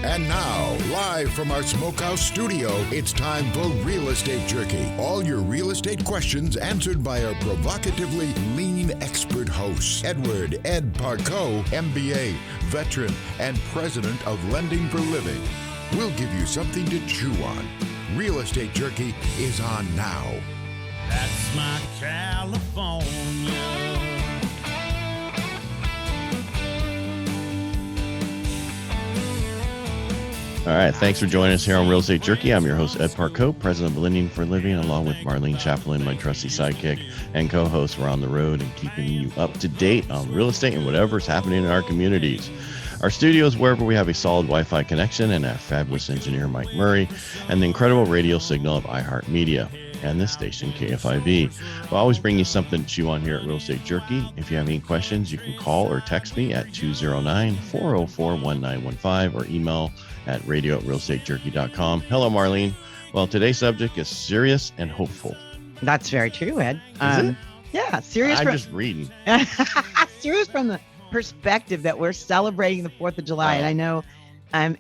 And now, live from our Smokehouse studio, it's time for Real Estate Jerky. All your real estate questions answered by our provocatively lean expert hosts, Edward Ed Parcaut, MBA, veteran, and president of Lending for Living. We'll give you something to chew on. Real Estate Jerky is on now. That's my California. All right, thanks for joining us here on Real Estate Jerky. I'm your host, Ed Parcaut, president of Lending for Living, along with Marlene Chaplin, my trusty sidekick and co-host. We're on the road and keeping you up to date on real estate and whatever's happening in our communities. Our studio is wherever we have a solid Wi-Fi connection, and our fabulous engineer, Mike Murray, and the incredible radio signal of iHeartMedia and this station, KFIV. We'll always bring you something to chew on here at Real Estate Jerky. If you have any questions, you can call or text me at 209-404-1915 or email at radio@realestatejerky.com. Hello, Marlene. Well, today's subject is serious and hopeful. That's very true, Ed. Is it? Yeah, serious. I'm just reading. Serious from the perspective that we're celebrating the 4th of July. And I know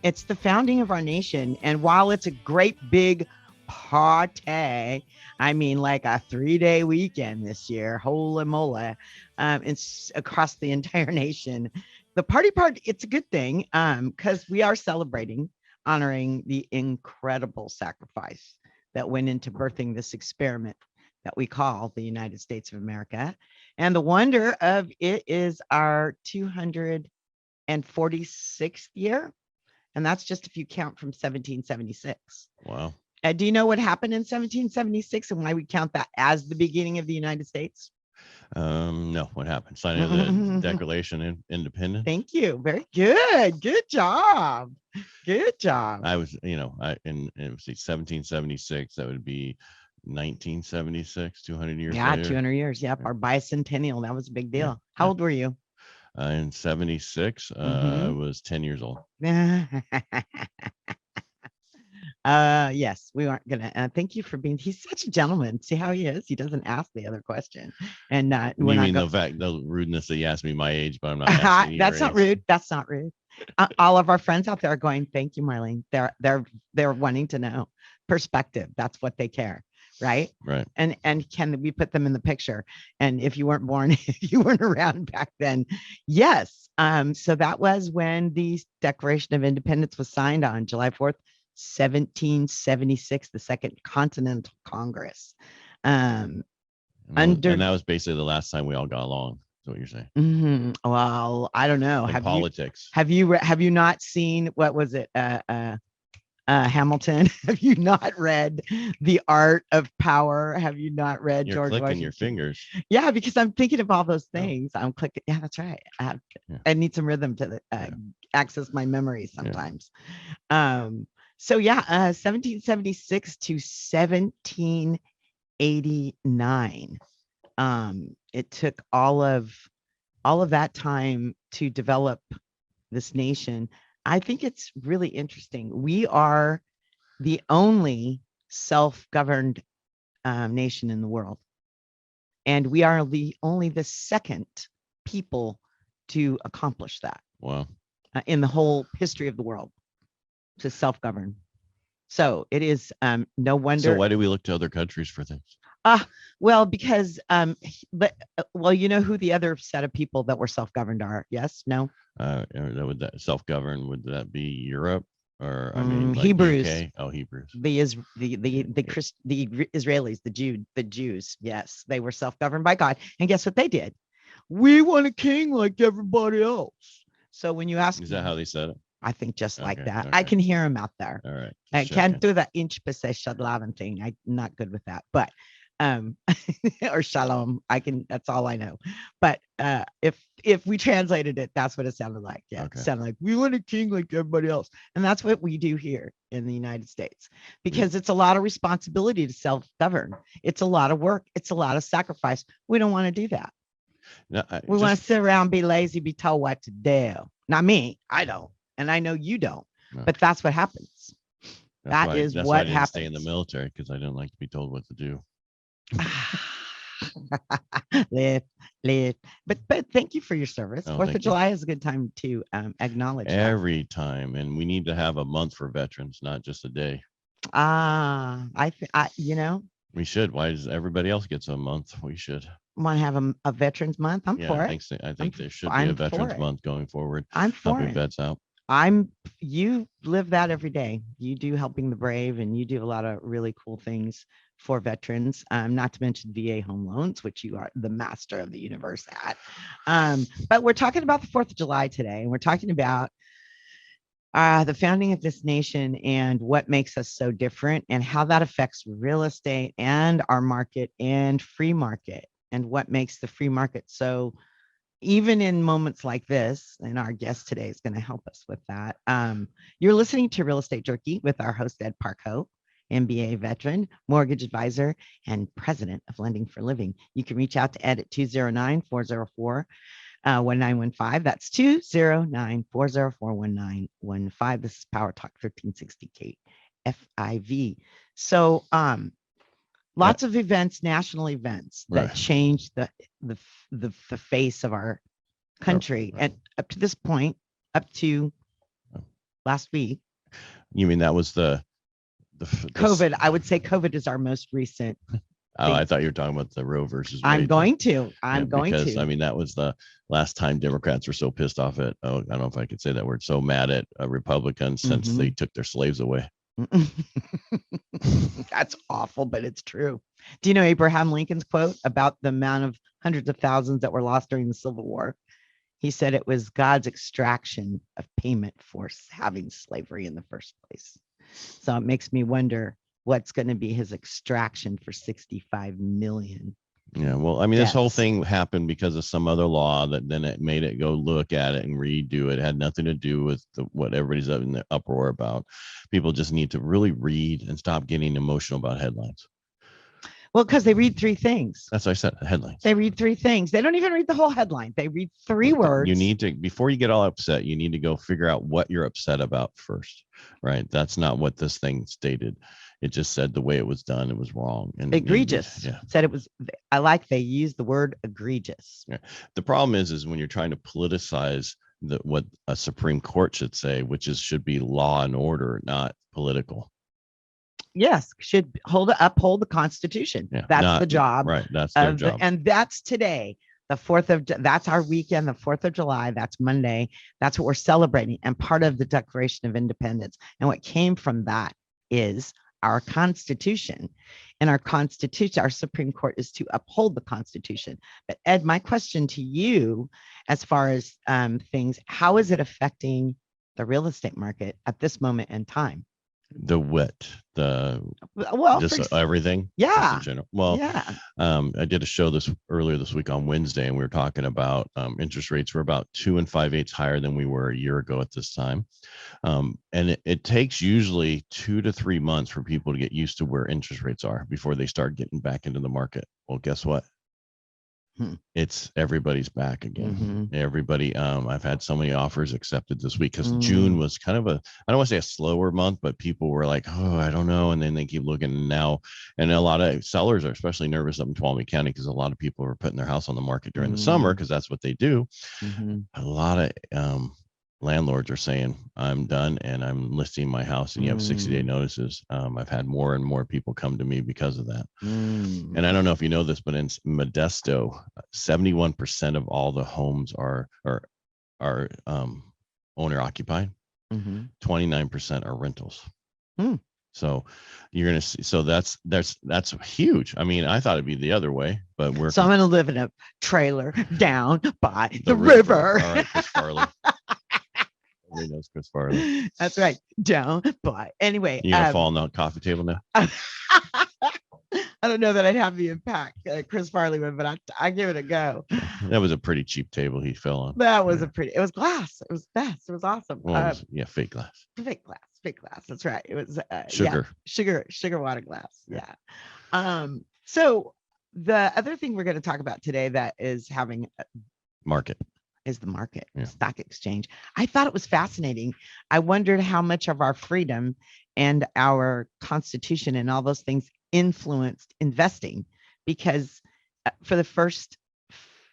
it's the founding of our nation. And while it's a great big party, I mean, like a 3-day weekend this year, holy moly, it's across the entire nation. The party part, it's a good thing because we are celebrating, honoring the incredible sacrifice that went into birthing this experiment that we call the United States of America. And the wonder of it is our 246th year. And that's just if you count from 1776. Wow. Do you know what happened in 1776 and why we count that as the beginning of the United States? No, what happened? Signing of the Declaration of Independence. Thank you. Very good. Good job. Good job. I was, and it was 1776. That would be 1976, 200 years Yeah, later. 200 years. Yep. Our bicentennial. That was a big deal. How old were you? In 76, I was 10 years old. Yes, we aren't gonna thank you for being. He's such a gentleman. See how he is. He doesn't ask the other question, and You mean the rudeness that you asked me my age, but I'm not asking that's not rude. That's not rude. All of our friends out there are going, thank you, Marlene. They're wanting to know perspective. That's what they care, right? Right. And can we put them in the picture? And if you weren't born, if you weren't around back then, yes. So that was when the Declaration of Independence was signed on July 4th. 1776, the Second Continental Congress. And that was basically the last time we all got along. Is what you're saying? Well, I don't know. Politics. Have you not seen, what was it? Hamilton. Have you not read The Art of Power? Have you not read You're George clicking Washington? your fingers. Yeah, because I'm thinking of all those things. I'm clicking. Yeah, that's right. I need some rhythm to access my memory sometimes. So 1776 to 1789. It took all of that time to develop this nation. I think it's really interesting. We are the only self-governed nation in the world. And we are only the second people to accomplish that. Wow. In the whole history of the world. To self-govern. So it is no wonder. So why do we look to other countries for things? Well, because you know who the other set of people that were self-governed are? Yes, no. Would that self-govern? Would that be Europe or like Hebrews? UK? Oh, Hebrews. The Israelis, the Jews. Yes, they were self-governed by God, and guess what they did? We want a king like everybody else. So when you ask, is that how they said it? I think just like that. Okay. I can hear him out there. All right. I can't do the inch shadlavan thing. I'm not good with that. But or shalom. That's all I know. But if we translated it, that's what it sounded like. Yeah. Okay. It sounded like we want a king like everybody else. And that's what we do here in the United States, because it's a lot of responsibility to self-govern. It's a lot of work. It's a lot of sacrifice. We don't want to do that. No, we want to sit around, be lazy, be told what to do. Not me. I don't. And I know you don't, but that's what happens. That's what why I didn't happens. stay in the military, because I didn't like to be told what to do. live, live. But thank you for your service. Oh, 4th thank of you. July is a good time to acknowledge that. Every time. And we need to have a month for veterans, not just a day. You know, We should. Why does everybody else gets a month? We should. want to have a Veterans Month. I'm Yeah, for I it. think so. I think there should be I'm a for Veterans it. Month going forward, I'm for helping it. vets out. You live that every day. You do helping the brave, and you do a lot of really cool things for veterans. Not to mention VA home loans, which you are the master of the universe at. But we're talking about the 4th of July today, and we're talking about the founding of this nation and what makes us so different, and how that affects real estate and our market and free market, and what makes the free market so, even in moments like this, and our guest today is going to help us with that. You're listening to Real Estate Jerky with our host, Ed Parcaut, MBA veteran, mortgage advisor, and president of Lending for Living. You can reach out to Ed at 209-404-1915. That's 209-404-1915. This is Power Talk 1360 KFIV. So, lots of events, national events that changed the face of our country. And up to this point, up to last week. You mean that was the COVID? I would say COVID is our most recent. Oh, I thought you were talking about the Roe versus Wade. I'm going to. Because I mean, that was the last time Democrats were so pissed off at, I don't know if I could say that word, so mad at Republicans since they took their slaves away. That's awful, but it's true. Do you know Abraham Lincoln's quote about the amount of hundreds of thousands that were lost during the Civil War? He said it was God's extraction of payment for having slavery in the first place. So it makes me wonder what's going to be his extraction for 65 million. Yeah, well, I mean, this whole thing happened because of some other law that then it made it go look at it and redo it. It had nothing to do with what everybody's in the uproar about. People just need to really read and stop getting emotional about headlines. Well, because they read 3 things. That's what I said, headlines. They read 3 things. They don't even read the whole headline. They read 3 words. You need to, before you get all upset, you need to go figure out what you're upset about first, right? That's not what this thing stated. It just said the way it was done, it was wrong. And egregious. Said it was, they used the word egregious. Yeah. The problem is when you're trying to politicize what a Supreme Court should say, which should be law and order, not political. Yes, should uphold the Constitution. Yeah, that's the job. Right. That's their job. And that's today, that's our weekend, the 4th of July. That's Monday. That's what we're celebrating. And part of the Declaration of Independence. And what came from that is our Constitution. And our Constitution, our Supreme Court is to uphold the Constitution. But Ed, my question to you, as far as things, how is it affecting the real estate market at this moment in time? Everything. Yeah. Well, yeah. I did a show earlier this week on Wednesday, and we were talking about interest rates were about 2 5/8 higher than we were a year ago at this time. And it takes usually 2 to 3 months for people to get used to where interest rates are before they start getting back into the market. Well, guess what? It's everybody's back again. Everybody, I've had so many offers accepted this week because June was kind of I don't want to say a slower month, but people were like, oh, I don't know. And then they keep looking now. And a lot of sellers are especially nervous up in Tuolumne County because a lot of people are putting their house on the market during the summer because that's what they do. A lot of landlords are saying, I'm done and I'm listing my house, and you have 60-day notices. I've had more and more people come to me because of that. And I don't know if you know this, but in Modesto, 71% of all the homes are owner occupied. 29% are rentals. So you're going to see, so that's huge. I mean, I thought it'd be the other way, but I'm going to live in a trailer down by the river. All right, Chris Farley. Everybody knows Chris Farley. That's right. Down by. Anyway. You gonna fall on the coffee table now? I don't know that I'd have the impact Chris Farley would, but I give it a go. That was a pretty cheap table he fell on. That was it was glass. It was best. It was awesome. Well, fake glass. Fake glass. That's right. It was sugar water glass. Yeah. So the other thing we're going to talk about today that is having market. Is the market, stock exchange. I thought it was fascinating. I wondered how much of our freedom and our Constitution and all those things influenced investing, because for the first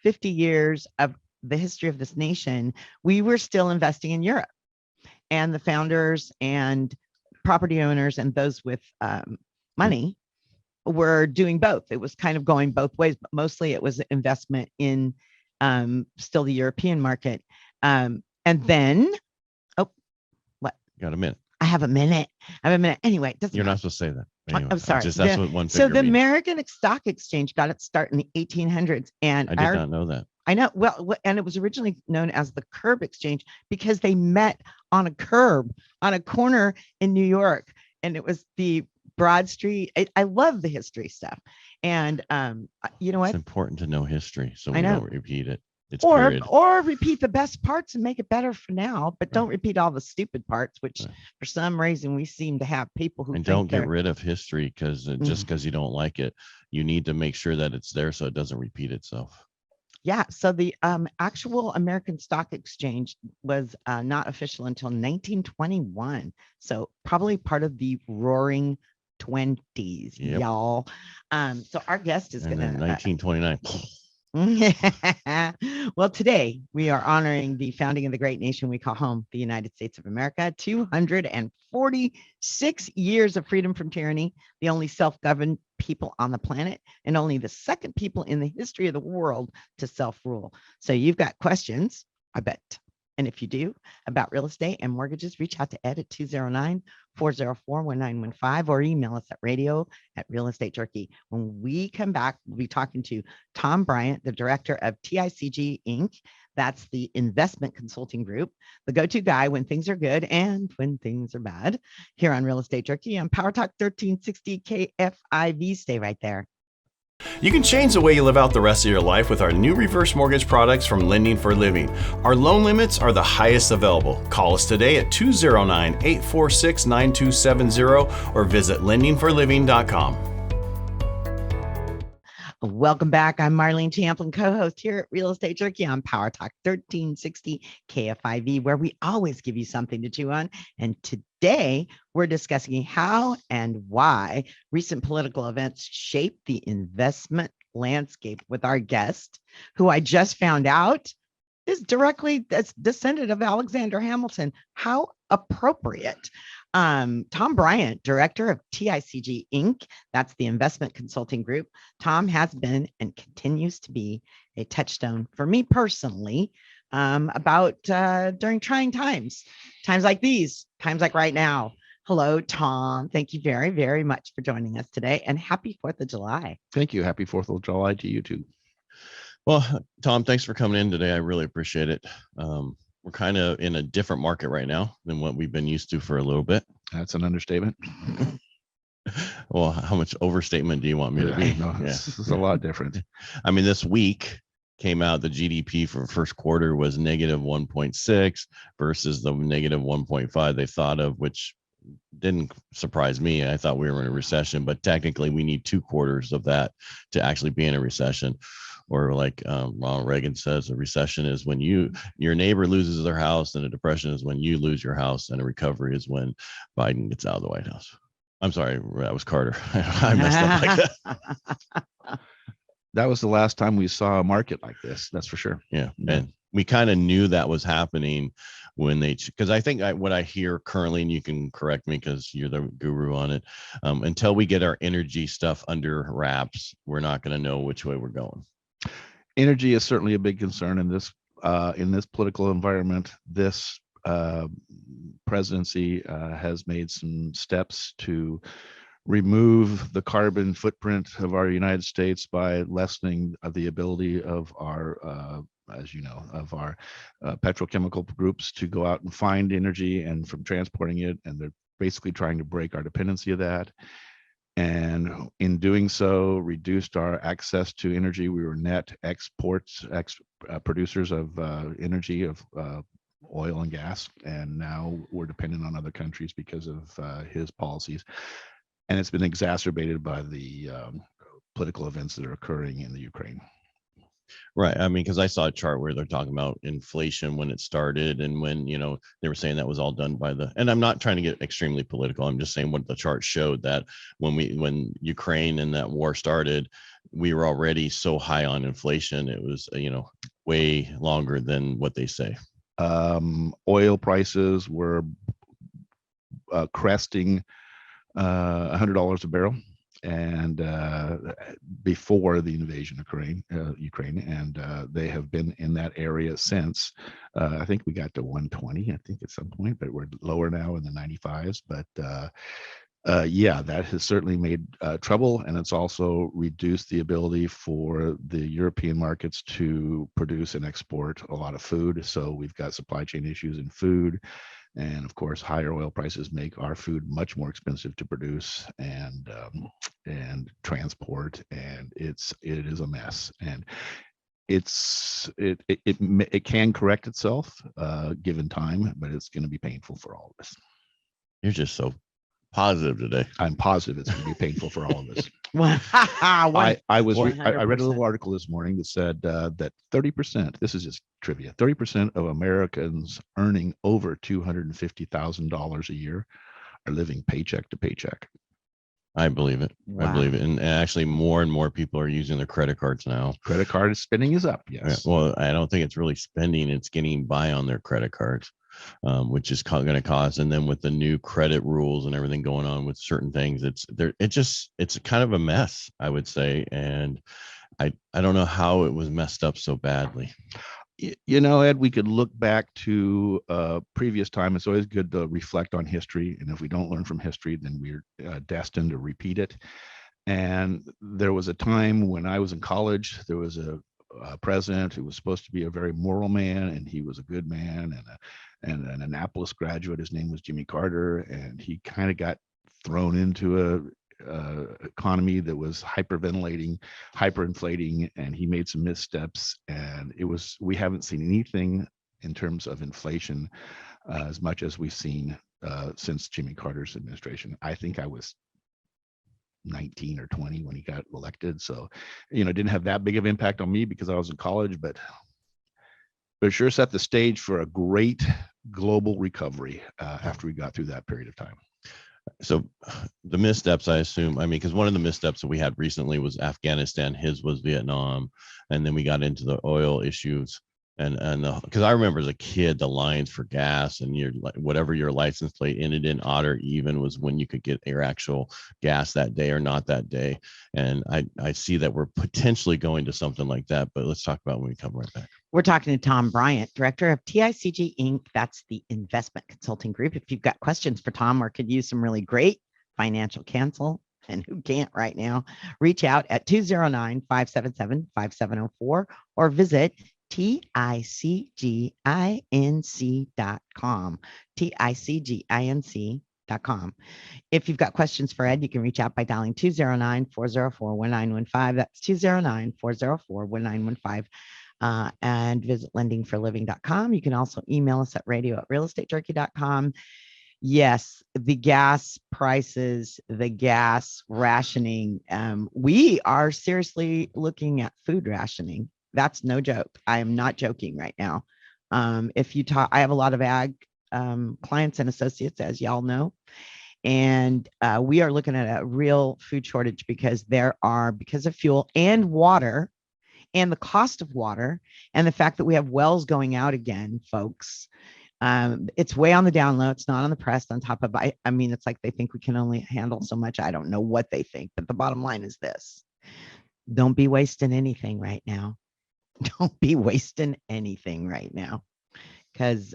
50 years of the history of this nation, we were still investing in Europe, and the founders and property owners and those with money were doing both. It was kind of going both ways, but mostly it was investment in still the European market. And then, oh, what? Got a minute. I have a minute. Anyway, You're not supposed to say that. Anyway, I'm sorry. That's what one so figure the means. American Stock Exchange got its start in the 1800s, and I did not know that. I know. Well, and it was originally known as the Curb Exchange because they met on a curb on a corner in New York, and it was the Broad Street. I love the history stuff, and you know what? It's important to know history so I we know. don't repeat it. It's Or period. or repeat the best parts and make it better for now, but don't repeat all the stupid parts, which for some reason we seem to have people who And think don't get rid of history because just because you don't like it, you need to make sure that it's there so it doesn't repeat itself. Yeah. So the actual American Stock Exchange was not official until 1921. So probably part of the Roaring 20s, Yep. y'all. So our guest is And going then to 1929. well, today we are honoring the founding of the great nation we call home, the United States of America. 246 years of freedom from tyranny, the only self-governed people on the planet, and only the second people in the history of the world to self-rule. So you've got questions, I bet. And if you do, about real estate and mortgages, reach out to Ed at 209-404-1915 or email us at radio@Real Estate Jerky. When we come back, we'll be talking to Tom Bryant, the director of TICG Inc. That's the investment consulting group, the go-to guy when things are good and when things are bad, here on Real Estate Jerky on Power Talk 1360 KFIV. Stay right there. You can change the way you live out the rest of your life with our new reverse mortgage products from Lending for Living. Our loan limits are the highest available. Call us today at 209-846-9270 or visit lendingforliving.com. Welcome back. I'm Marlene Champlin, co-host here at Real Estate Jerky on Power Talk 1360 KFIV, where we always give you something to chew on. And today we're discussing how and why recent political events shape the investment landscape with our guest, who I just found out is directly descendant of Alexander Hamilton. How appropriate. Tom Bryant, director of TICG Inc. That's the investment consulting group. Tom has been and continues to be a touchstone for me personally about during trying times like these, times like right now. Hello, Tom. Thank you very, very much for joining us today, and happy 4th of July. Thank you. Happy 4th of July to you too. Well, Tom, thanks for coming in today. I really appreciate it. We're kind of in a different market right now than what we've been used to for a little bit. That's an understatement. Well, how much overstatement do you want me to be? No, this is a lot different. I mean, this week came out, the GDP for first quarter was negative 1.6 versus the negative 1.5 they thought of, which didn't surprise me. I thought we were in a recession, but technically we need 2 quarters of that to actually be in a recession. Or like Ronald Reagan says, a recession is when your neighbor loses their house, and a depression is when you lose your house, and a recovery is when Biden gets out of the White House. I'm sorry, that was Carter. I messed up like that. That was the last time we saw a market like this. That's for sure. Yeah. And we kind of knew that was happening when because I think what I hear currently, and you can correct me because you're the guru on it, until we get our energy stuff under wraps, we're not going to know which way we're going. Energy is certainly a big concern in this political environment. This presidency has made some steps to remove the carbon footprint of our United States by lessening the ability of our, as you know, of our petrochemical groups to go out and find energy and from transporting it. And they're basically trying to break our dependency of that. And in doing so, reduced our access to energy. We were net producers of energy, of oil and gas, and now we're dependent on other countries because of his policies. And it's been exacerbated by the political events that are occurring in the Ukraine. Right. I mean, because I saw a chart where they're talking about inflation when it started, and when, they were saying that was all done by and I'm not trying to get extremely political. I'm just saying what the chart showed, that when Ukraine and that war started, we were already so high on inflation. It was, way longer than what they say. Oil prices were cresting $100 a barrel, and before the invasion of Ukraine, and they have been in that area since. I think we got to 120, I think, at some point, but we're lower now in the 95s. But yeah, that has certainly made trouble, and it's also reduced the ability for the European markets to produce and export a lot of food. So we've got supply chain issues in food. And of course, higher oil prices make our food much more expensive to produce and transport, and it is a mess. And it can correct itself given time, but it's going to be painful for all of us. You're just so positive today. I'm positive it's going to be painful for all of us. I read a little article this morning that said that 30%, this is just trivia, 30% of Americans earning over $250,000 a year are living paycheck to paycheck. I believe it. Wow. I believe it. And actually more and more people are using their credit cards now. Credit card spending is up. Yes. Well, I don't think it's really spending. It's getting by on their credit cards, which is going to cause. And then with the new credit rules and everything going on with certain things, it's kind of a mess, I would say. And I don't know how it was messed up so badly. Ed, we could look back to previous time. It's always good to reflect on history. And if we don't learn from history, then we're destined to repeat it. And there was a time when I was in college, there was a president who was supposed to be a very moral man, and he was a good man, and an Annapolis graduate. His name was Jimmy Carter, and he kind of got thrown into a economy that was hyperventilating, hyperinflating, and he made some missteps. And we haven't seen anything in terms of inflation as much as we've seen since Jimmy Carter's administration. I think I was 19 or 20 when he got elected, so it didn't have that big of impact on me because I was in college, but it sure set the stage for a great global recovery after we got through that period of time. So the missteps, I assume, because one of the missteps that we had recently was Afghanistan, his was Vietnam, and then we got into the oil issues. And because I remember as a kid, the lines for gas and whatever your license plate ended in, odd or even, was when you could get your actual gas that day or not that day. And I see that we're potentially going to something like that, but let's talk about when we come right back. We're talking to Tom Bryant, director of TICG Inc. That's the investment consulting group. If you've got questions for Tom or could use some really great financial counsel, and who can't right now, reach out at 209-577-5704 or visit TICGINC.com. TICGINC.com. If you've got questions for Ed, you can reach out by dialing 209-404-1915. That's 209-404-1915. And visit lendingforliving.com. You can also email us at radio@realestatejerky.com. Yes, the gas prices, the gas rationing. We are seriously looking at food rationing. That's no joke. I am not joking right now. If you talk, I have a lot of ag clients and associates, as y'all know, and we are looking at a real food shortage because of fuel and water and the cost of water and the fact that we have wells going out again, folks. It's way on the down low. It's not on the press. On top of, it's like they think we can only handle so much. I don't know what they think, but the bottom line is this: don't be wasting anything right now. Don't be wasting anything right now, because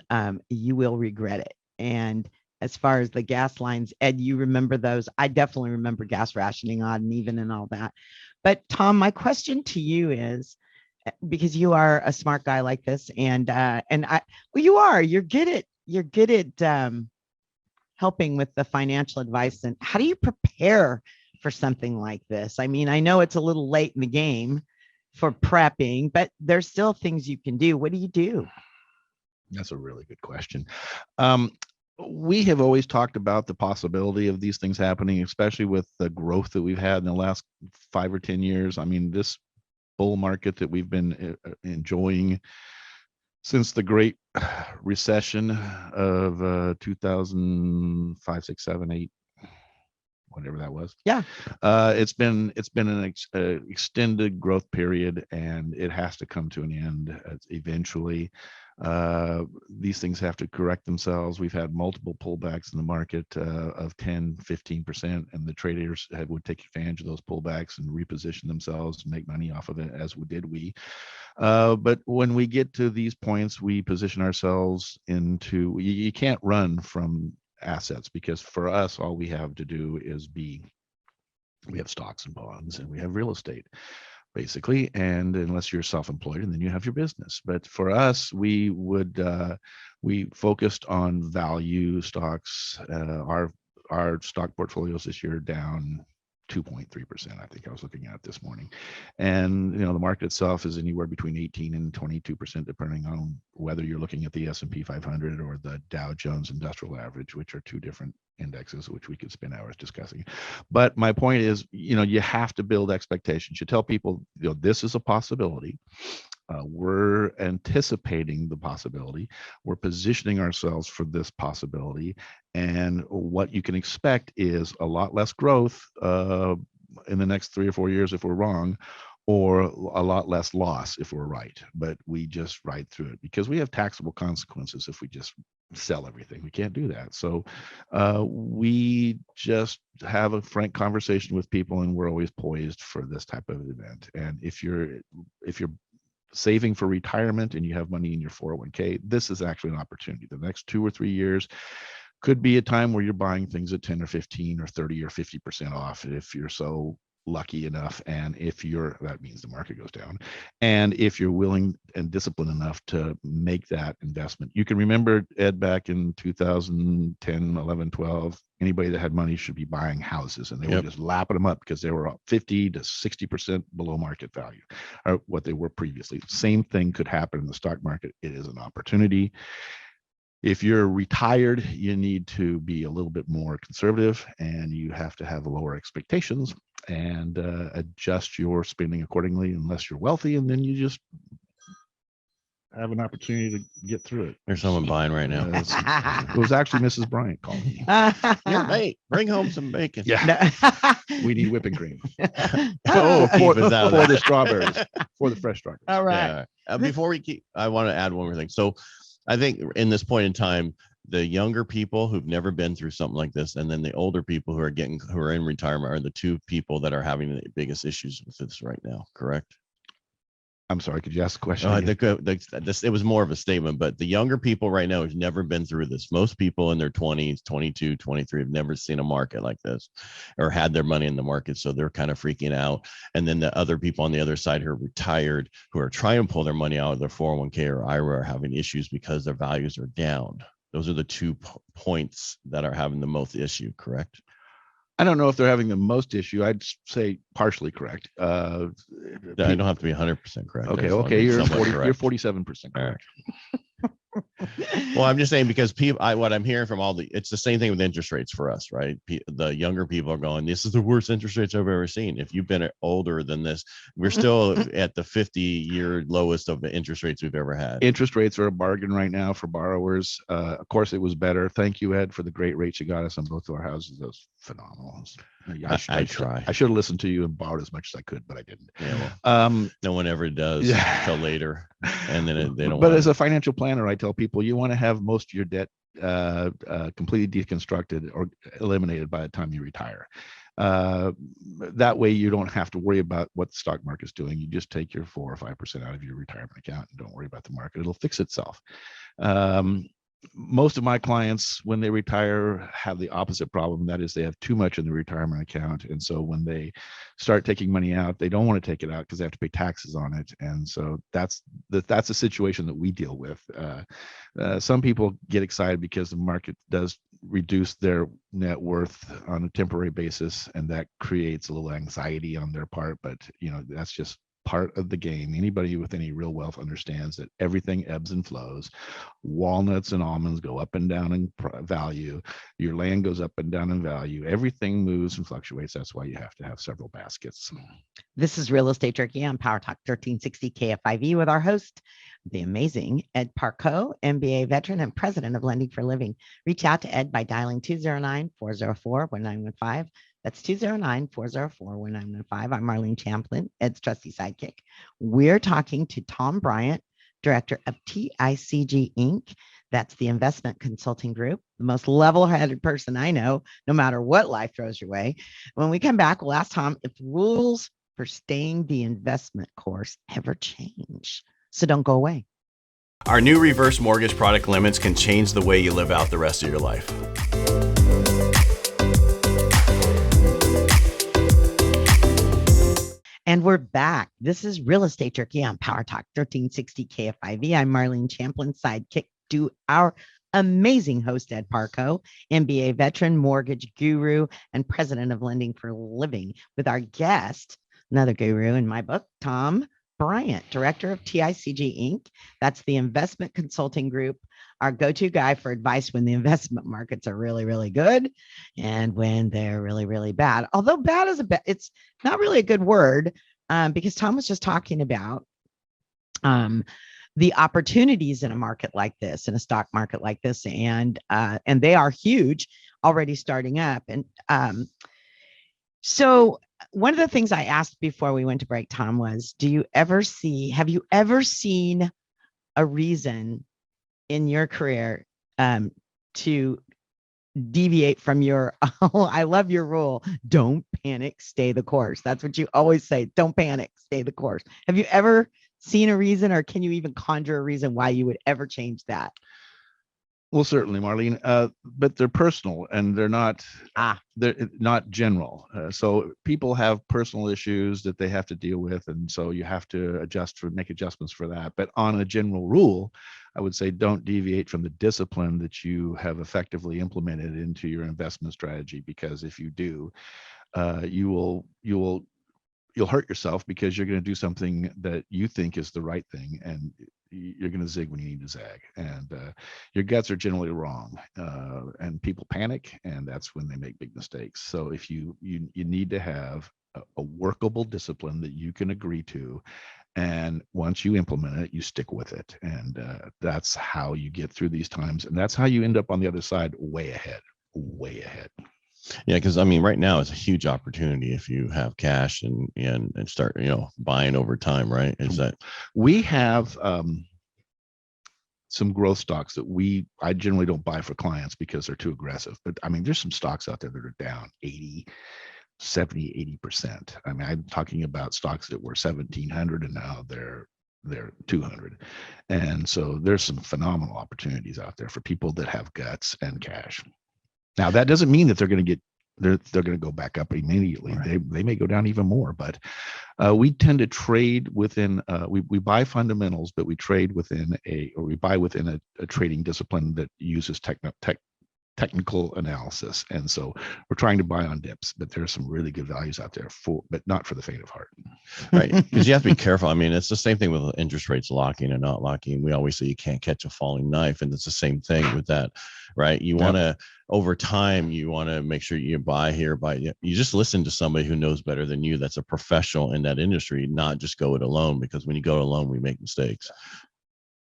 you will regret it. And as far as the gas lines, Ed, you remember those? I definitely remember gas rationing odd and even and all that. But Tom, my question to you is, because you are a smart guy like this, you're good at helping with the financial advice. And how do you prepare for something like this? I know it's a little late in the game for prepping, but there's still things you can do. What do you do? That's a really good question. We have always talked about the possibility of these things happening, especially with the growth that we've had in the last 5 or 10 years. This bull market that we've been enjoying since the Great Recession of 2005, 6, 7, 8, whatever that was. Yeah. It's been an extended growth period, and it has to come to an end eventually. These things have to correct themselves. We've had multiple pullbacks in the market of 10, 15%, and the traders would take advantage of those pullbacks and reposition themselves and make money off of it, as did we. But when we get to these points, we position ourselves into, you can't run from assets, because for us, all we have to do is we have stocks and bonds and we have real estate, basically, and unless you're self-employed, and then you have your business. But for us, we focused on value stocks. Our stock portfolios this year down 2.3%. I think I was looking at it this morning, and the market itself is anywhere between 18 and 22%, depending on whether you're looking at the S&P 500 or the Dow Jones Industrial Average, which are two different indexes, which we could spend hours discussing. But my point is, you have to build expectations. You tell people, this is a possibility. We're anticipating the possibility. We're positioning ourselves for this possibility. And what you can expect is a lot less growth in the next 3 or 4 years if we're wrong, or a lot less loss if we're right. But we just ride through it, because we have taxable consequences if we just sell everything. We can't do that. So we just have a frank conversation with people, and we're always poised for this type of event. And if you're saving for retirement and you have money in your 401k, this is actually an opportunity. The next 2 or 3 years could be a time where you're buying things at 10 or 15 or 30 or 50% off, if you're so lucky enough. And that means the market goes down. And if you're willing and disciplined enough to make that investment. You can remember, Ed, back in 2010, 11, 12, anybody that had money should be buying houses, and they were just lapping them up because they were up 50 to 60% below market value, or what they were previously. Same thing could happen in the stock market. It is an opportunity. If you're retired, you need to be a little bit more conservative, and you have to have lower expectations and adjust your spending accordingly, unless you're wealthy, and then you just have an opportunity to get through it. There's someone buying right now. It was actually Mrs. Bryant calling me. Hey, bring home some bacon. Yeah, we need whipping cream. For for the strawberries, for the fresh strawberries. All right. Yeah. Before we keep, I want to add one more thing. So I think in this point in time, the younger people who've never been through something like this, and then the older people who are in retirement, are the two people that are having the biggest issues with this right now. Correct? I'm sorry, could you ask the question? I think it was more of a statement, but the younger people right now have never been through this. Most people in their 20s, 22, 23 have never seen a market like this or had their money in the market. So they're kind of freaking out. And then the other people on the other side who are retired, who are trying to pull their money out of their 401k or IRA, are having issues because their values are down. Those are the 2 points that are having the most issue, correct? I don't know if they're having the most issue. I'd say partially correct. I don't have to be 100% correct. Okay. You're 47% correct. Well, I'm just saying, because what I'm hearing from it's the same thing with interest rates for us, right? The younger people are going, this is the worst interest rates I've ever seen. If you've been older than this, we're still at the 50-year lowest of the interest rates we've ever had. Interest rates are a bargain right now for borrowers. Of course, it was better. Thank you, Ed, for the great rates you got us on both of our houses. That was phenomenal. I try. I should have listened to you and borrowed as much as I could, but I didn't. Yeah, well, no one ever does until later, and then they don't. But as a financial planner, I tell people you want to have most of your debt completely deconstructed or eliminated by the time you retire. That way you don't have to worry about what the stock market's doing. You just take your 4 or 5% out of your retirement account and don't worry about the market. It'll fix itself. Most of my clients, when they retire, have the opposite problem. That is, they have too much in the retirement account. And so when they start taking money out, they don't want to take it out because they have to pay taxes on it. And so that's a situation that we deal with. Some people get excited because the market does reduce their net worth on a temporary basis, and that creates a little anxiety on their part. But that's just part of the game. Anybody with any real wealth understands that everything ebbs and flows. Walnuts and almonds go up and down in value. Your land goes up and down in value. Everything moves and fluctuates. That's why you have to have several baskets. This is Real Estate Jerky on Power Talk 1360 KFIV with our host, the amazing Ed Parcaut, MBA veteran and president of Lending for Living. Reach out to Ed by dialing 209-404-1915. That's 209-404-1915. I'm Marlene Champlin, Ed's trusty sidekick. We're talking to Tom Bryant, director of TICG Inc. That's the investment consulting group, the most level-headed person I know, no matter what life throws your way. When we come back, we'll ask Tom if rules for staying the investment course ever change. So don't go away. Our new reverse mortgage product limits can change the way you live out the rest of your life. And we're back. This is Real Estate Jerky on Power Talk 1360 KFIV. I'm Marlene Champlin, sidekick to our amazing host, Ed Parcaut, MBA veteran, mortgage guru, and president of Lending for Living, with our guest, another guru in my book, Tom Bryant, director of TICG Inc. That's the investment consulting group, our go-to guy for advice when the investment markets are really, really good and when they're really, really bad. Although bad is it's not really a good word, because Tom was just talking about the opportunities in a market like this, in a stock market like this, and they are huge, already starting up. And so one of the things I asked before we went to break, Tom, was, have you ever seen a reason in your career to deviate from your, I love your rule, don't panic, stay the course. That's what you always say. Don't panic, stay the course. Have you ever seen a reason, or can you even conjure a reason why you would ever change that? Well, certainly, Marlene, but they're personal and they're not general. So people have personal issues that they have to deal with, and so you have to make adjustments for that. But on a general rule, I would say don't deviate from the discipline that you have effectively implemented into your investment strategy, because if you do, you'll hurt yourself, because you're going to do something that you think is the right thing, and you're going to zig when you need to zag, and your guts are generally wrong, and people panic, and that's when they make big mistakes. So if you need to have a workable discipline that you can agree to, and once you implement it, you stick with it, and that's how you get through these times, and that's how you end up on the other side way ahead. Yeah, because I mean, right now it's a huge opportunity if you have cash and start, buying over time, right? Is that we have some growth stocks that I generally don't buy for clients because they're too aggressive. But I mean, there's some stocks out there that are down 80, 70, 80%. I mean, I'm talking about stocks that were 1,700 and now they're 200. And so there's some phenomenal opportunities out there for people that have guts and cash. Now, that doesn't mean that they're going to go back up immediately. Right. They may go down even more, but we tend to trade within, we buy fundamentals, but we trade within we buy within a trading discipline that uses technical analysis. And so we're trying to buy on dips, but there's some really good values out there but not for the faint of heart. Right. Because you have to be careful. I mean, it's the same thing with interest rates locking and not locking. We always say you can't catch a falling knife. And it's the same thing with that, right? You want to, over time, you want to make sure you you just listen to somebody who knows better than you, that's a professional in that industry, not just go it alone, because when you go it alone, we make mistakes.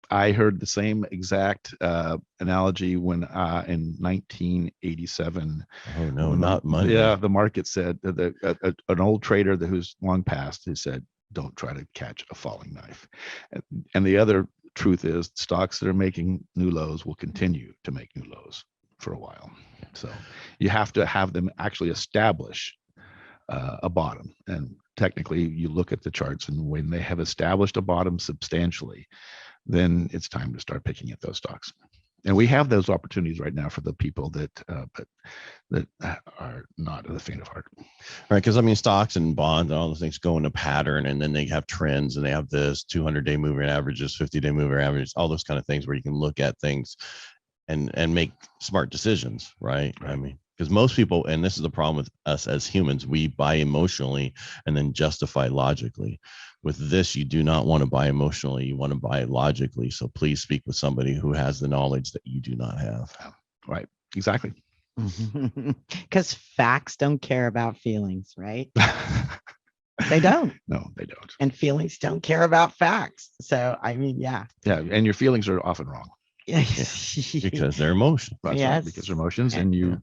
I heard the same exact analogy when in 1987. Oh no, not money. Yeah, the market said that an old trader who's long passed, who said, "Don't try to catch a falling knife." And the other truth is, stocks that are making new lows will continue to make new lows for a while. So you have to have them actually establish a bottom. And technically, you look at the charts, and when they have established a bottom substantially, then it's time to start picking at those stocks. And we have those opportunities right now for the people that are not of the faint of heart. Right. Because I mean, stocks and bonds and all those things go in a pattern, and then they have trends, and they have this 200-day moving averages, 50-day moving averages, all those kind of things where you can look at things and make smart decisions. Right. I mean, Because most people, and this is the problem with us as humans, we buy emotionally and then justify logically. With this, you do not want to buy emotionally. You want to buy logically. So please speak with somebody who has the knowledge that you do not have. Right. Exactly. Because facts don't care about feelings, right? They don't. No, they don't. And feelings don't care about facts. So, I mean, yeah. Yeah. And your feelings are often wrong. Because they're emotions. That's Yes. right, because they're emotions, and you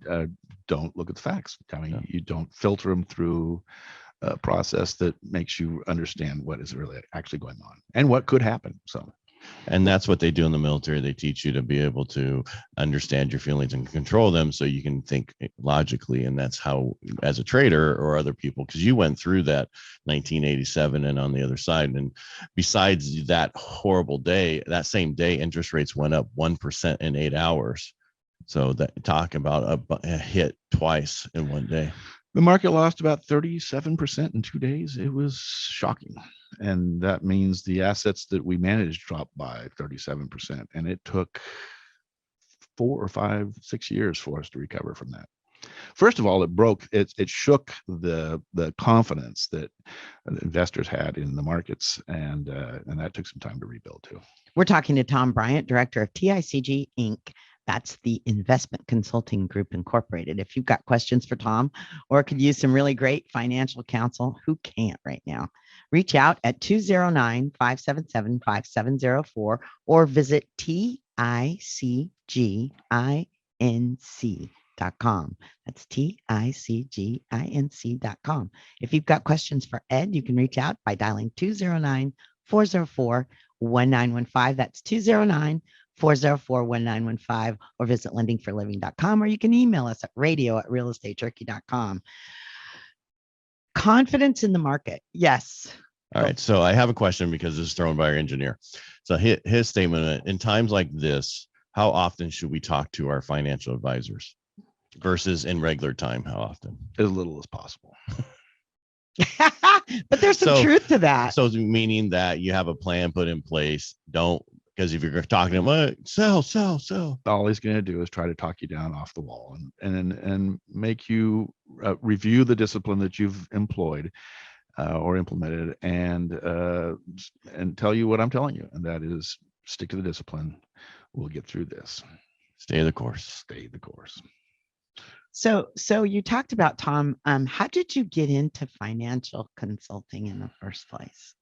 don't look at the facts. I mean, you don't filter them through a process that makes you understand what is really actually going on and what could happen. So, and that's what they do in the military. They teach you to be able to understand your feelings and control them so you can think logically. And that's how, as a trader or other people, because you went through that 1987 and on the other side. And besides that horrible day, that same day, interest rates went up 1% in 8 hours. So that talk about a hit twice in one day. the market lost about 37% in 2 days. It was shocking. And that means the assets that we managed dropped by 37%. And it took 4 or 5, 6 years for us to recover from that. First of all, it shook the confidence that investors had in the markets, and that took some time to rebuild too. We're talking to Tom Bryant, director of TICG Inc. That's the Investment Consulting Group Incorporated. If you've got questions for Tom or could use some really great financial counsel, who can't right now? Reach out at 209-577-5704 or visit TICGINC.com. That's TICGINC.com. If you've got questions for Ed, you can reach out by dialing 209-404-1915. That's 209-404-1915, or visit lendingforliving.com, or you can email us at radio@realestatejerky.com. Confidence in the market. Yes. All right. So I have a question because this is thrown by our engineer. So his statement, in times like this, how often should we talk to our financial advisors versus in regular time? How often? As little as possible. But there's some truth to that. So meaning that you have a plan put in place. Don't, because if you're talking to them, sell. All he's going to do is try to talk you down off the wall and make you review the discipline that you've employed or implemented, and tell you what I'm telling you, and that is stick to the discipline. We'll get through this. Stay the course. Stay the course. So you talked about, Tom, how did you get into financial consulting in the first place?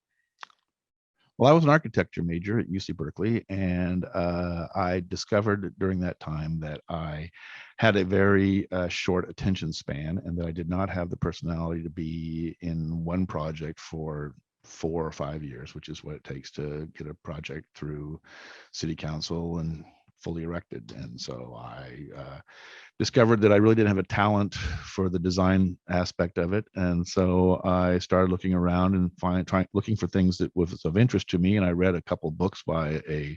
Well, I was an architecture major at UC Berkeley, and I discovered during that time that I had a very short attention span, and that I did not have the personality to be in one project for 4 or 5 years, which is what it takes to get a project through city council and fully erected. And so I discovered that I really didn't have a talent for the design aspect of it. And so I started looking around and looking for things that was of interest to me. And I read a couple books by a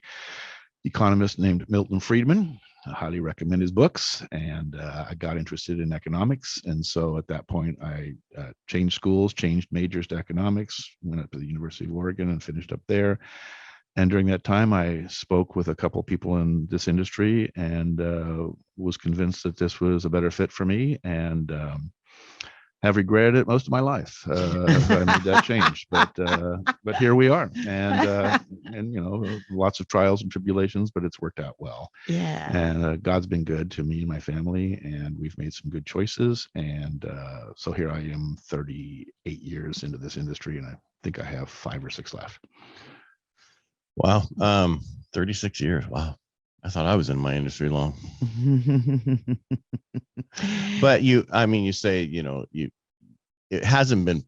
economist named Milton Friedman. I highly recommend his books. And I got interested in economics. And so at that point, I changed schools, changed majors to economics, went up to the University of Oregon and finished up there. And during that time, I spoke with a couple of people in this industry and was convinced that this was a better fit for me, and have regretted it most of my life. I made that change, but here we are, and lots of trials and tribulations, but it's worked out well. Yeah. And God's been good to me and my family, and we've made some good choices. And so here I am, 38 years into this industry, and I think I have 5 or 6 left. Wow. 36 years. Wow. I thought I was in my industry long. But you say, it hasn't been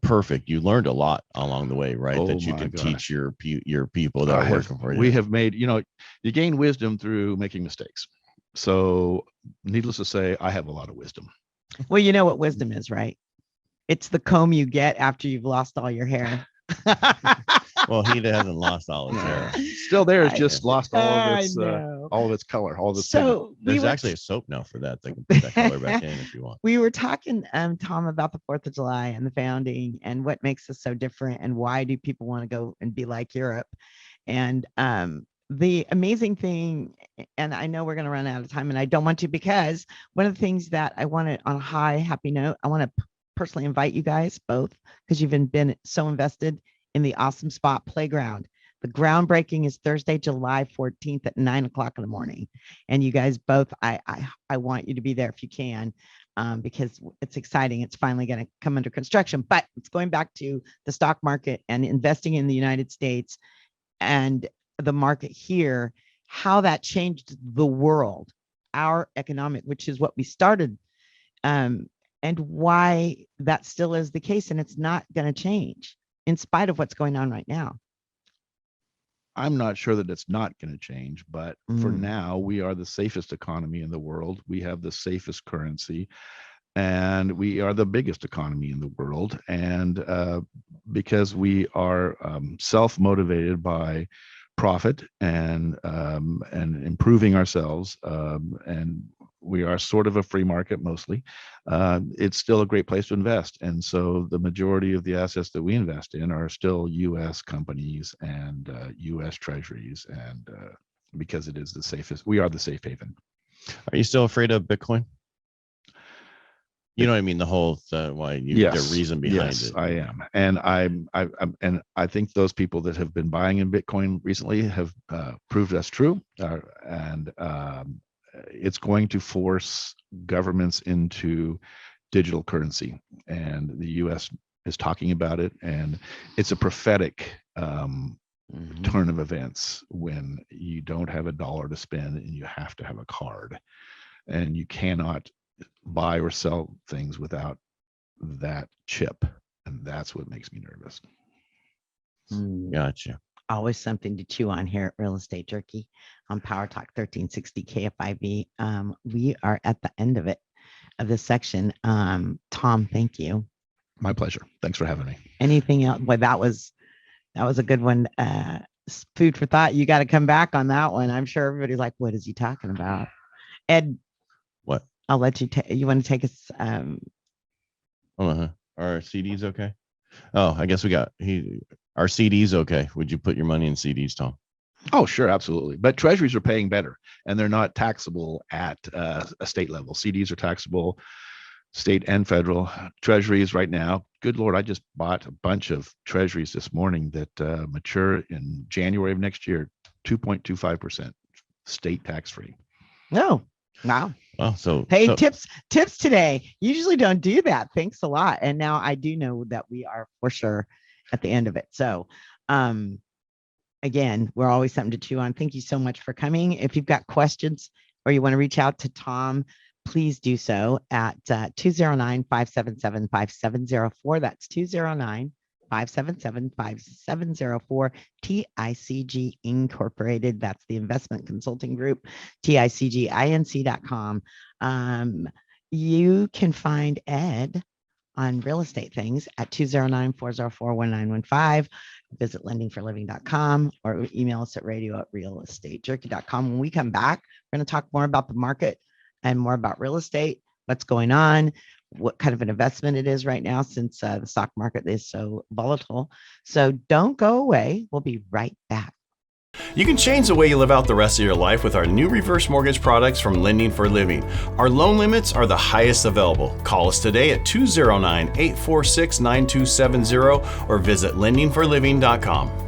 perfect. You learned a lot along the way, right? That you can teach your people that are working for you. We have made, you gain wisdom through making mistakes. So needless to say, I have a lot of wisdom. Well, you know what wisdom is, right? It's the comb you get after you've lost all your hair. Well, he hasn't lost all his hair. Still there, it's just lost all of its color, all of its pigment. There's actually a soap now for that can put that color back in if you want. We were talking, Tom, about the 4th of July and the founding and what makes us so different and why do people want to go and be like Europe. And the amazing thing, and I know we're going to run out of time, and I don't want to, because one of the things that I want to, on a high, happy note, I want to personally invite you guys both, because you've been so invested in the Awesome Spot Playground. The groundbreaking is Thursday, July 14th at 9 o'clock in the morning. And you guys both, I want you to be there if you can, because it's exciting. It's finally going to come under construction, but it's going back to the stock market and investing in the United States and the market here, how that changed the world, our economic, which is what we started, and why that still is the case. And it's not going to change in spite of what's going on right now. I'm not sure that it's not going to change, but for now, we are the safest economy in the world. We have the safest currency, and we are the biggest economy in the world. And because we are self-motivated by profit and improving ourselves, and we are sort of a free market mostly, it's still a great place to invest. And so the majority of the assets that we invest in are still U.S. companies and U.S. treasuries, and because it is the safest, we are the safe haven. Are you still afraid of Bitcoin? You know what I mean? The whole the reason behind it. I am, and I think those people that have been buying in Bitcoin recently have proved us true, and it's going to force governments into digital currency, and the U.S. is talking about it, and it's a prophetic turn of events when you don't have a dollar to spend and you have to have a card, and you cannot buy or sell things without that chip, and that's what makes me nervous. Gotcha. Always something to chew on here at Real Estate Jerky on Power Talk 1360 KFIV. We are at the end of this section. Tom, thank you. My pleasure. Thanks for having me. Anything else? Well, that was a good one. Food for thought. You got to come back on that one. I'm sure everybody's like, what is he talking about? Ed, what? I'll let you take. You want to take us? Are CDs okay? Oh, I guess our CDs okay. Would you put your money in CDs, Tom? Oh, sure, absolutely. But treasuries are paying better, and they're not taxable at a state level. CDs are taxable, state and federal. Treasuries right now, good Lord, I just bought a bunch of treasuries this morning that mature in January of next year, 2.25%, state tax free. No, wow. Well, tips today. Usually don't do that. Thanks a lot. And now I do know that we are for sure at the end of it. So, again, we're always something to chew on. Thank you so much for coming. If you've got questions or you want to reach out to Tom, please do so at 209-577-5704. That's 209-577-5704. TICG Incorporated. That's the investment consulting group, TICGINC.com. You can find Ed on real estate things at 209-404-1915. Visit lendingforliving.com or email us at radio@realestatejerky.com. When we come back, we're going to talk more about the market and more about real estate, what's going on, what kind of an investment it is right now, since the stock market is so volatile. So don't go away. We'll be right back. You can change the way you live out the rest of your life with our new reverse mortgage products from Lending for Living. Our loan limits are the highest available. Call us today at 209-846-9270 or visit lendingforliving.com.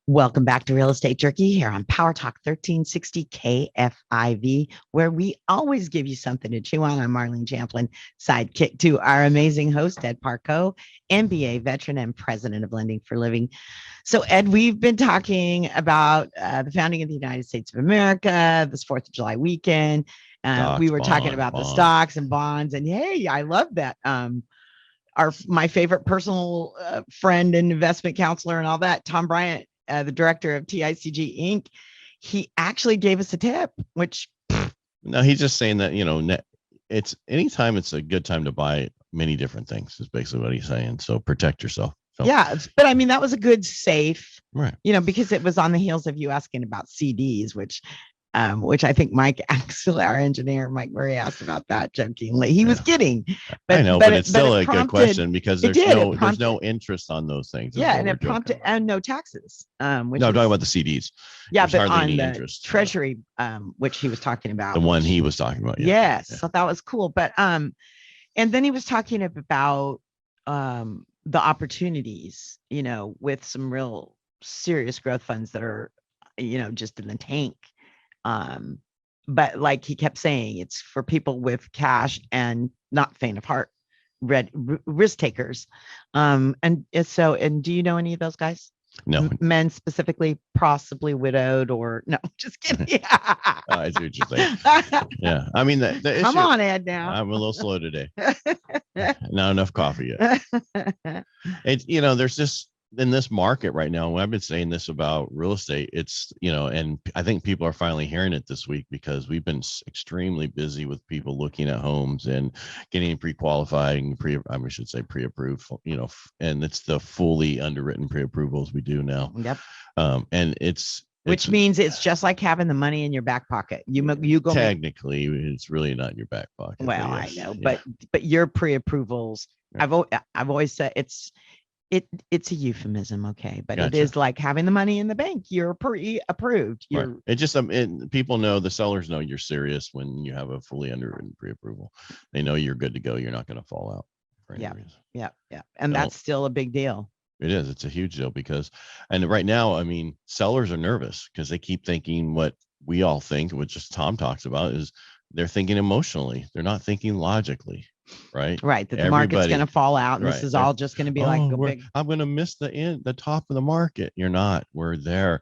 Welcome back to Real Estate Jerky here on Power Talk 1360 KFIV, where we always give you something to chew on. I'm Marlene Champlin, sidekick to our amazing host, Ed Parcaut, MBA veteran and president of Lending for Living. So, Ed, we've been talking about the founding of the United States of America, this 4th of July weekend. We were talking about the stocks and bonds, and hey, I love that. My favorite personal friend and investment counselor and all that, Tom Bryant, the director of TICG Inc., he actually gave us a tip, which. No, he's just saying that, it's anytime it's a good time to buy many different things is basically what he's saying. So protect yourself. So. Yeah. But I mean, that was a good safe, right. Because it was on the heels of you asking about CDs, which which I think Mike, actually, our engineer, Mike Murray, asked about that jokingly. He was kidding, I know, but it's still a good prompted, question because it there's no interest on those things. Yeah, and it prompted and no taxes. Which no, I'm talking about the CDs. Yeah, there's but hardly on any the interest. Treasury, which he was talking about, The one he was talking about. Yeah. Yes, Yeah. so that was cool. But and then he was talking about the opportunities, with some real serious growth funds that are, just in the tank. But like he kept saying, it's for people with cash and not faint of heart, risk takers. And do you know any of those guys? No. Men specifically, possibly widowed or no, just kidding. I see what you're saying. Yeah. I mean, the issue. Come on, Ed, now. I'm a little slow today. Not enough coffee yet. It's, there's just in this market right now, I've been saying this about real estate. It's, and I think people are finally hearing it this week because we've been extremely busy with people looking at homes and getting pre-qualifying, I should say pre-approved, and it's the fully underwritten pre-approvals we do now. Yep. And which means it's just like having the money in your back pocket. You go technically, it's really not in your back pocket. Well, yes. I know, but your pre-approvals, I've always said it's a euphemism, okay, but Gotcha. It is like having the money in the bank. You're pre-approved. Right. It just people know, the sellers know you're serious when you have a fully underwritten pre-approval. They know you're good to go. You're not going to fall out. Yeah. And that's still a big deal. It is. It's a huge deal and right now, I mean, sellers are nervous because they keep thinking what we all think, which just Tom talks about, is they're thinking emotionally. They're not thinking logically. Right. That the market's going to fall out and this is all just going to be I'm going to miss the top of the market. You're not. We're there.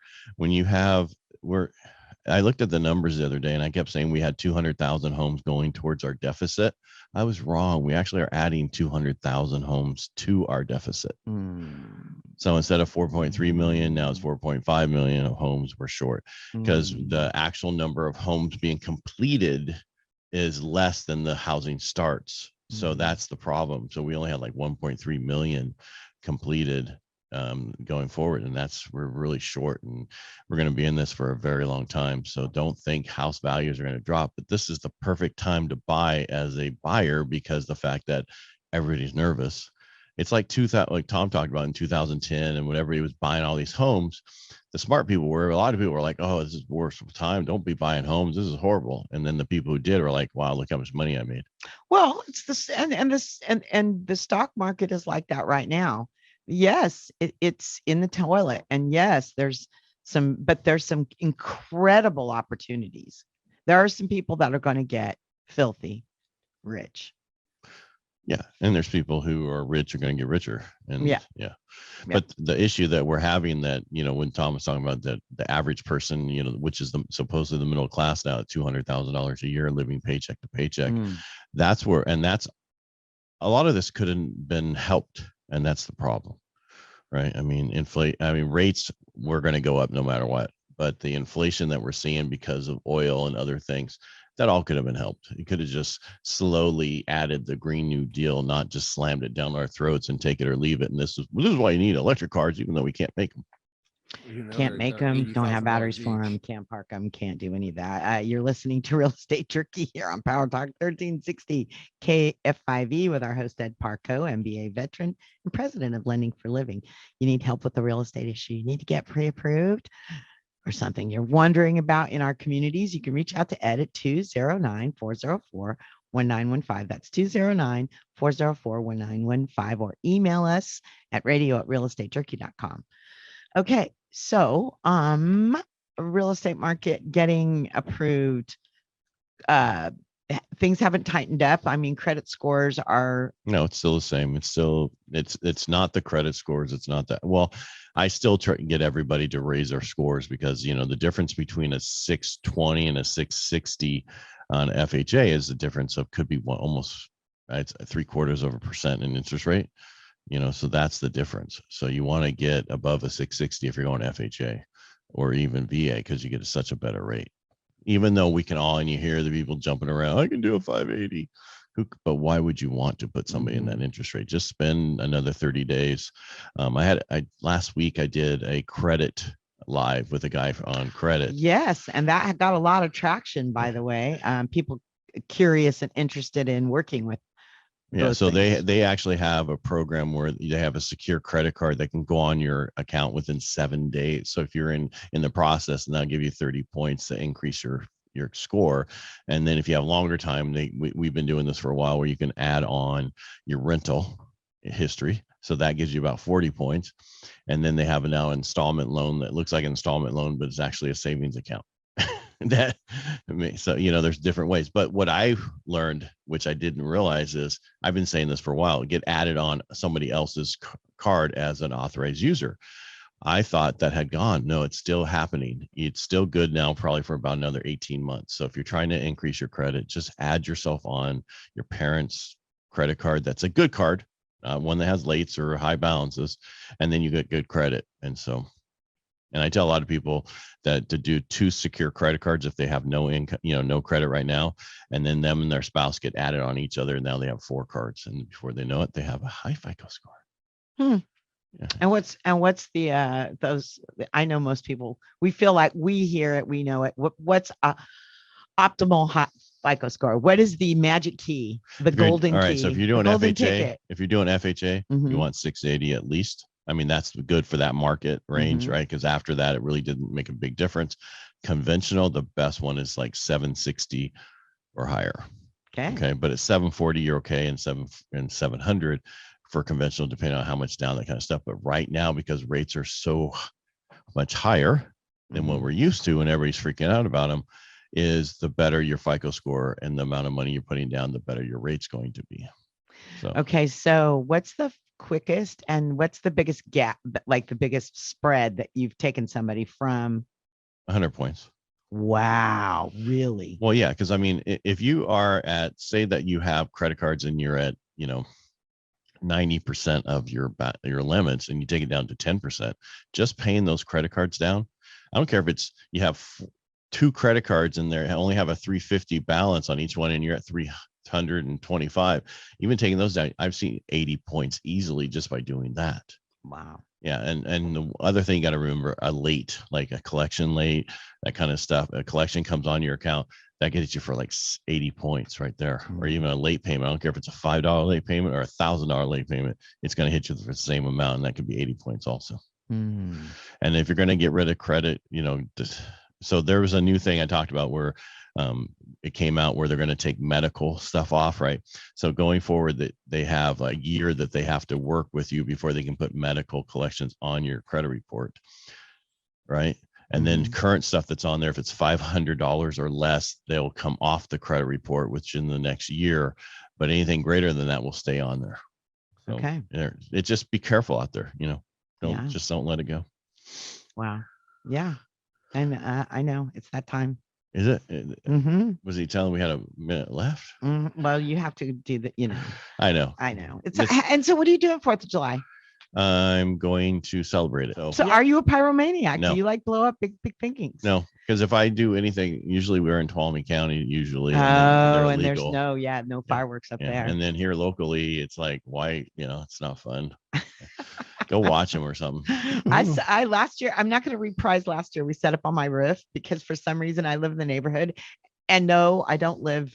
I looked at the numbers the other day and I kept saying we had 200,000 homes going towards our deficit. I was wrong. We actually are adding 200,000 homes to our deficit. So instead of 4.3 million, now it's 4.5 million of homes we're short because the actual number of homes being completed is less than the housing starts. So that's the problem. So we only had like 1.3 million completed going forward. And we're really short and we're going to be in this for a very long time. So don't think house values are going to drop, but this is the perfect time to buy as a buyer because the fact that everybody's nervous. It's like like Tom talked about in 2010 and whenever he was buying all these homes, the smart people a lot of people were like, oh, this is the worst time. Don't be buying homes. This is horrible. And then the people who did were like, wow, look how much money I made. Well, it's and the stock market is like that right now. Yes, it's in the toilet. And yes, there's some incredible opportunities. There are some people that are going to get filthy rich. Yeah. And there's people who are rich are going to get richer. And but the issue that we're having that, when Tom was talking about the average person, which is supposedly the middle class now at $200,000 a year living paycheck to paycheck, that's a lot of this could have been helped. And that's the problem, right? I mean, rates were going to go up no matter what, but the inflation that we're seeing because of oil and other things, that all could have been helped. You could have just slowly added the Green New Deal, not just slammed it down our throats and take it or leave it. And this is why you need electric cars, even though we can't make them. Can't make them, don't have batteries for them, can't park them, can't do any of that. You're listening to Real Estate Jerky here on Power Talk 1360 KFIV with our host, Ed Parcaut, MBA veteran and president of Lending for Living. You need help with the real estate issue. You need to get pre-approved or something you're wondering about in our communities. You can reach out to Ed at 209-404-1915. That's 209-404-1915 or email us at radio@realestatejerky.com. Okay. So, real estate market getting approved. Things haven't tightened up. I mean, credit scores are. No, it's still the same. It's not the credit scores. It's not that. Well, I still try to get everybody to raise their scores because, the difference between a 620 and a 660 on FHA is the difference of could be almost it's 0.75% in interest rate. So that's the difference. So you want to get above a 660 if you're going FHA or even VA because you get such a better rate. Even though we can all, and you hear the people jumping around, I can do a 580. But why would you want to put somebody in that interest rate? Just spend another 30 days. Last week I did a credit live with a guy on credit. Yes, and that had got a lot of traction, by the way. People curious and interested in working with. Yeah, so things. they actually have a program where they have a secure credit card that can go on your account within 7 days. So if you're in the process, and they'll give you 30 points to increase your score. And then if you have longer time, we've been doing this for a while, where you can add on your rental history. So that gives you about 40 points. And then they have now an installment loan that looks like an installment loan, but it's actually a savings account. That, I mean, so there's different ways. But what I learned, which I didn't realize, is I've been saying this for a while: get added on somebody else's card as an authorized user. I thought that had gone. No, it's still happening. It's still good now, probably for about another 18 months. So if you're trying to increase your credit, just add yourself on your parents' credit card. That's a good card, one that has lates or high balances, and then you get good credit. And I tell a lot of people that to do 2 secure credit cards if they have no income, no credit right now, and then them and their spouse get added on each other, and now they have 4 cards, and before they know it, they have a high FICO score. Yeah. And what's the those? I know most people, we feel like we hear it, we know it. What's optimal high FICO score? What is the magic key? The golden key? All right, so if you're doing FHA, you want 680 at least. I mean, that's good for that market range, right? Because after that, it really didn't make a big difference. Conventional, the best one is like 760 or higher. Okay. But at 740, you're okay, and 700 for conventional, depending on how much down, that kind of stuff. But right now, because rates are so much higher than what we're used to, and everybody's freaking out about them, is the better your FICO score and the amount of money you're putting down, the better your rate's going to be. So okay, so what's the quickest and what's the biggest gap, like the biggest spread that you've taken somebody from? 100 points. Wow, really? Well, yeah, because I mean, if you are at, say that you have credit cards and you're at 90% of your limits, and you take it down to 10%, just paying those credit cards down. I don't care if it's you have 2 credit cards in there, only have a 350 balance on each one, and you're at 325. Even taking those down, I've seen 80 points easily just by doing that. Wow. Yeah, and the other thing you got to remember, a late, like a collection late, that kind of stuff. A collection comes on your account, that gets you for like 80 points right there. Or even a late payment. I don't care if it's a $5 late payment or $1,000 late payment, it's going to hit you for the same amount, and that could be 80 points also. And if you're going to get rid of credit, so there was a new thing I talked about where it came out where they're going to take medical stuff off, right? So going forward, that they have a year that they have to work with you before they can put medical collections on your credit report, right? And then current stuff that's on there, if it's $500 or less, they'll come off the credit report within the next year. But anything greater than that will stay on there. So it just be careful out there, don't let it go. Wow. Yeah. And I know it's that time. Is it? Was he telling we had a minute left? Well, you have to do that, I know. It's and so what do you do on 4th of July? I'm going to celebrate it. So are you a pyromaniac? No. Do you like blow up big thinkings? No, because if I do anything, usually we're in Tuolumne County, usually. And there's no fireworks up there. And then here locally, it's like, why, it's not fun. Go watch them or something. I last year, I'm not going to reprise last year. We set up on my roof because for some reason I live in the neighborhood, and no, I live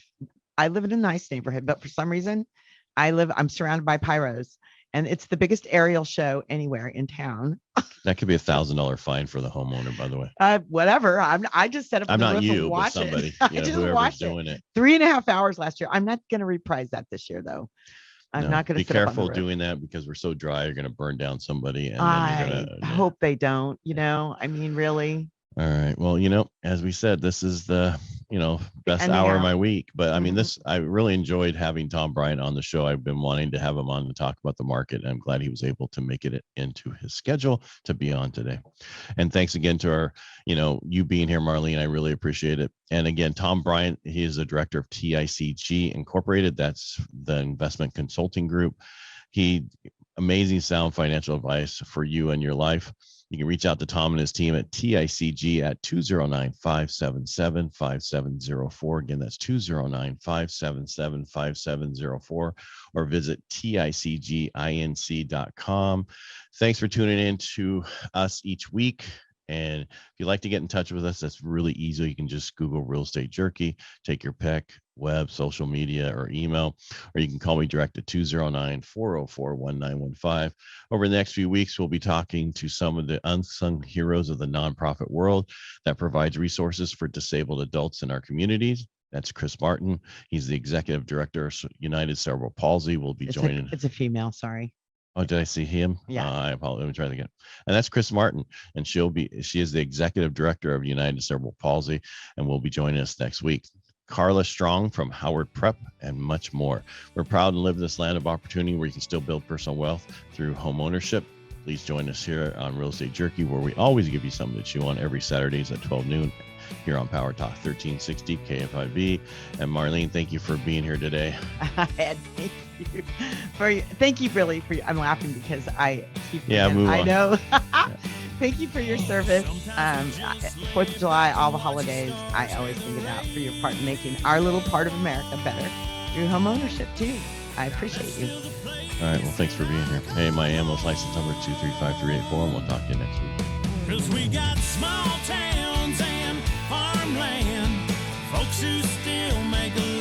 in a nice neighborhood, but for some reason I'm surrounded by pyros, and it's the biggest aerial show anywhere in town. That could be $1,000 fine for the homeowner, by the way. Whatever. I just set up. I'm on the not roof you, and but watch somebody, it. I just whoever's watched doing it. 3.5 hours last year. I'm not going to reprise that this year, though. I'm not going to be careful doing that, because we're so dry. You're going to burn down somebody. And I hope they don't, I mean, really. All right. Well, as we said, this is the, best hour of my week. But I mean, I really enjoyed having Tom Bryant on the show. I've been wanting to have him on to talk about the market, and I'm glad he was able to make it into his schedule to be on today. And thanks again to our, you being here, Marlene. I really appreciate it. And again, Tom Bryant, he is the director of TICG Incorporated. That's the investment consulting group. Amazing sound financial advice for you and your life. You can reach out to Tom and his team at TICG at 209-577-5704. Again, that's 209-577-5704, or visit TICGINC.com. Thanks for tuning in to us each week. And if you'd like to get in touch with us, that's really easy. You can just Google Real Estate Jerky, take your pick, web, social media, or email, or you can call me direct at 209-404-1915. Over the next few weeks, we'll be talking to some of the unsung heroes of the nonprofit world that provides resources for disabled adults in our communities. That's Chris Martin. He's the executive director of United Cerebral Palsy. Will be joining. It's a female. Sorry. Oh, did I see him? Yeah. I apologize. Let me try that again. And that's Chris Martin, and she is the executive director of United Cerebral Palsy, and will be joining us next week. Carla Strong from Howard Prep, and much more. We're proud to live in this land of opportunity where you can still build personal wealth through home ownership. Please join us here on Real Estate Jerky, where we always give you something to chew on every Saturdays at 12 noon here on Power Talk 1360 KFIV. And Marlene, thank you for being here today. Thank you really for. I'm laughing because I keep. Yeah, move on. I know. Thank you for your service. 4th of July, all the holidays. I always think about for your part in making our little part of America better through home ownership too. I appreciate you. All right. Well, thanks for being here. Hey, my AML's license number 235384, and we'll talk to you next week. 'Cause we got small towns and farmland, folks who still make a